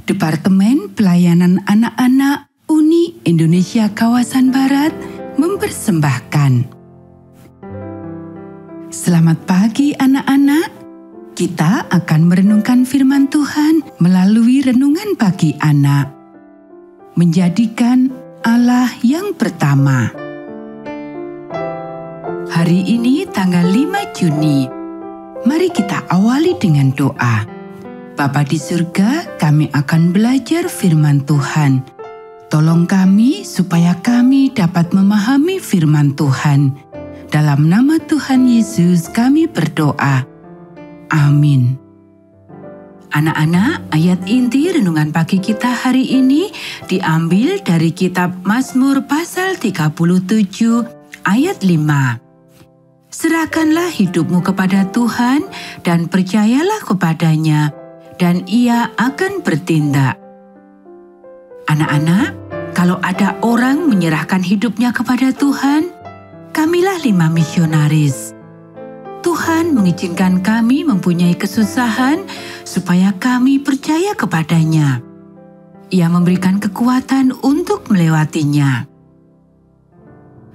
Departemen Pelayanan Anak-anak Uni Indonesia Kawasan Barat mempersembahkan. Selamat pagi anak-anak. Kita akan merenungkan firman Tuhan melalui renungan pagi anak. Menjadikan Allah yang pertama. Hari ini tanggal 5 Juni. Mari kita awali dengan doa. Bapa di surga, kami akan belajar firman Tuhan. Tolong kami supaya kami dapat memahami firman Tuhan. Dalam nama Tuhan Yesus kami berdoa. Amin. Anak-anak, ayat inti renungan pagi kita hari ini diambil dari kitab Mazmur pasal 37 ayat 5. Serahkanlah hidupmu kepada Tuhan dan percayalah kepadanya, dan Ia akan bertindak. Anak-anak, kalau ada orang menyerahkan hidupnya kepada Tuhan, kamilah 5 misionaris. Tuhan mengizinkan kami mempunyai kesusahan supaya kami percaya kepadanya. Ia memberikan kekuatan untuk melewatinya.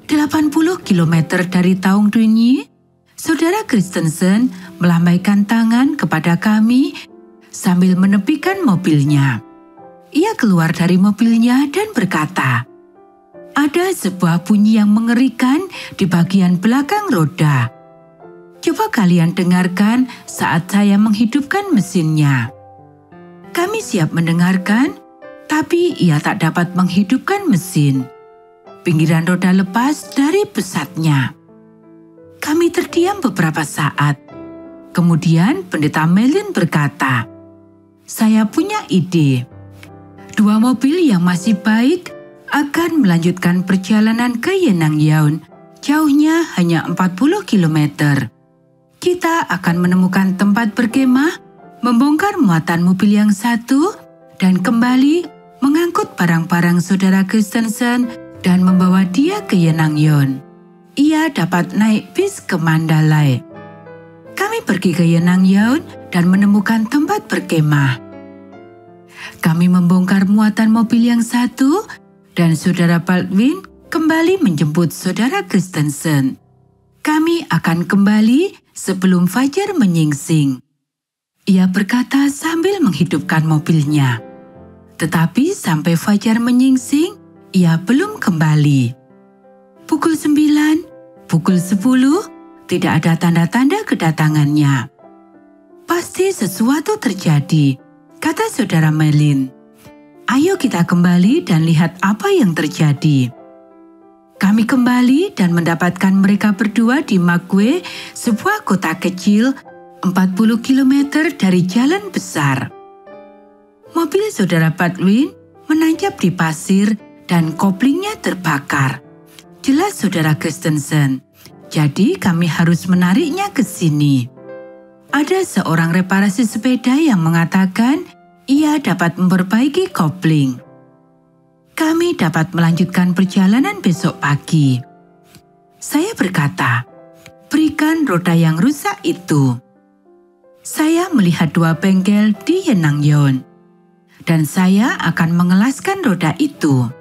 80 km dari Taung Dunyi, Saudara Kristensen melambaikan tangan kepada kami sambil menepikan mobilnya. Ia keluar dari mobilnya dan berkata, "Ada sebuah bunyi yang mengerikan di bagian belakang roda. Coba kalian dengarkan saat saya menghidupkan mesinnya." Kami siap mendengarkan, tapi ia tak dapat menghidupkan mesin. Pinggiran roda lepas dari pesatnya. Kami terdiam beberapa saat. Kemudian Pendeta Melin berkata, "Saya punya ide. 2 mobil yang masih baik akan melanjutkan perjalanan ke Yenangyaon. Jauhnya hanya 40 km. Kita akan menemukan tempat berkemah, membongkar muatan mobil yang satu, dan kembali mengangkut barang-barang Saudara Kristensen dan membawa dia ke Yenangyaon. Ia dapat naik bis ke Mandalay." Kami pergi ke Yenangyaon dan menemukan tempat berkemah. Kami membongkar muatan mobil yang satu, dan Saudara Baldwin kembali menjemput Saudara Kristensen. Kami akan kembali sebelum fajar menyingsing. Ia berkata sambil menghidupkan mobilnya. Tetapi sampai fajar menyingsing, ia belum kembali. Pukul 9, pukul 10, tidak ada tanda-tanda kedatangannya. "Pasti sesuatu terjadi," kata Saudara Melin. "Ayo kita kembali dan lihat apa yang terjadi." Kami kembali dan mendapatkan mereka berdua di Magwe, sebuah kota kecil 40 km dari jalan besar. Mobil Saudara Baldwin menancap di pasir dan koplingnya terbakar. Jelas Saudara Kristensen. Jadi kami harus menariknya ke sini. Ada seorang reparasi sepeda yang mengatakan ia dapat memperbaiki kopling. Kami dapat melanjutkan perjalanan besok pagi. Saya berkata, "Berikan roda yang rusak itu." Saya melihat 2 bengkel di Yenangyaon, dan saya akan mengelaskan roda itu.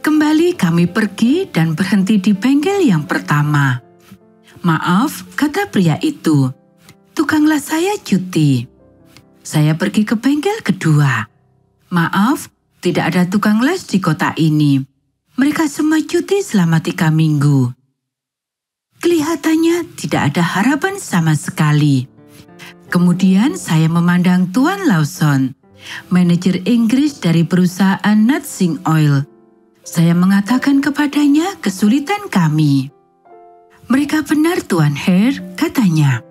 Kembali kami pergi dan berhenti di bengkel yang pertama. "Maaf," kata pria itu, "tukang las saya cuti." Saya pergi ke bengkel kedua. "Maaf, tidak ada tukang las di kota ini. Mereka semua cuti selama 3 minggu." Kelihatannya tidak ada harapan sama sekali. Kemudian saya memandang Tuan Lawson, manajer Inggris dari perusahaan Nutsing Oil. Saya mengatakan kepadanya kesulitan kami. "Mereka benar Tuan Hare," katanya.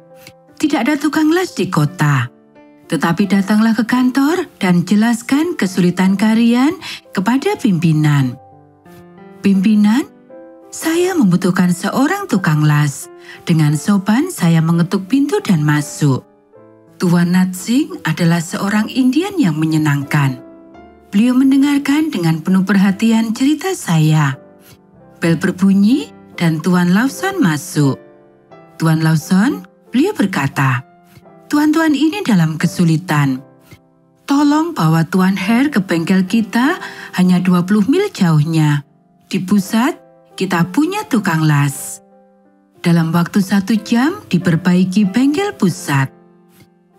"Tidak ada tukang las di kota. Tetapi datanglah ke kantor dan jelaskan kesulitan kalian kepada pimpinan." "Pimpinan, saya membutuhkan seorang tukang las." Dengan sopan saya mengetuk pintu dan masuk. Tuan Nutsing adalah seorang Indian yang menyenangkan. Beliau mendengarkan dengan penuh perhatian cerita saya. Bel berbunyi dan Tuan Lawson masuk. "Tuan Lawson," beliau berkata, "tuan-tuan ini dalam kesulitan. Tolong bawa Tuan Hare ke bengkel kita, hanya 20 mil jauhnya. Di pusat, kita punya tukang las. Dalam waktu 1 jam diperbaiki bengkel pusat.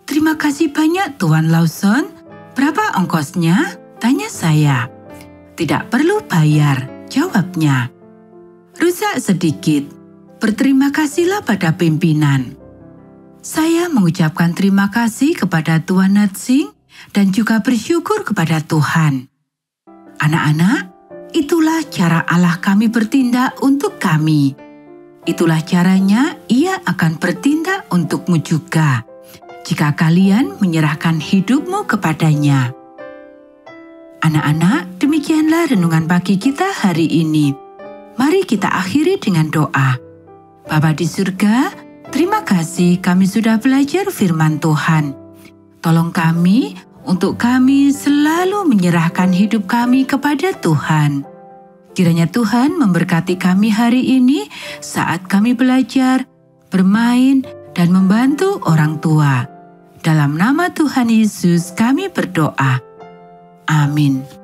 Terima kasih banyak Tuan Lawson. Berapa ongkosnya? Tanya saya. Tidak perlu bayar, jawabnya. Rusak sedikit. Berterima kasihlah pada pimpinan. Saya mengucapkan terima kasih kepada Tuan Natsing dan juga bersyukur kepada Tuhan. Anak-anak, itulah cara Allah kami bertindak untuk kami. Itulah caranya Ia akan bertindak untukmu juga, jika kalian menyerahkan hidupmu kepadanya. Anak-anak, demikianlah renungan pagi kita hari ini. Mari kita akhiri dengan doa. Bapa di surga, terima kasih kami sudah belajar firman Tuhan. Tolong kami untuk kami selalu menyerahkan hidup kami kepada Tuhan. Kiranya Tuhan memberkati kami hari ini saat kami belajar, bermain, dan membantu orang tua. Dalam nama Tuhan Yesus kami berdoa. Amin.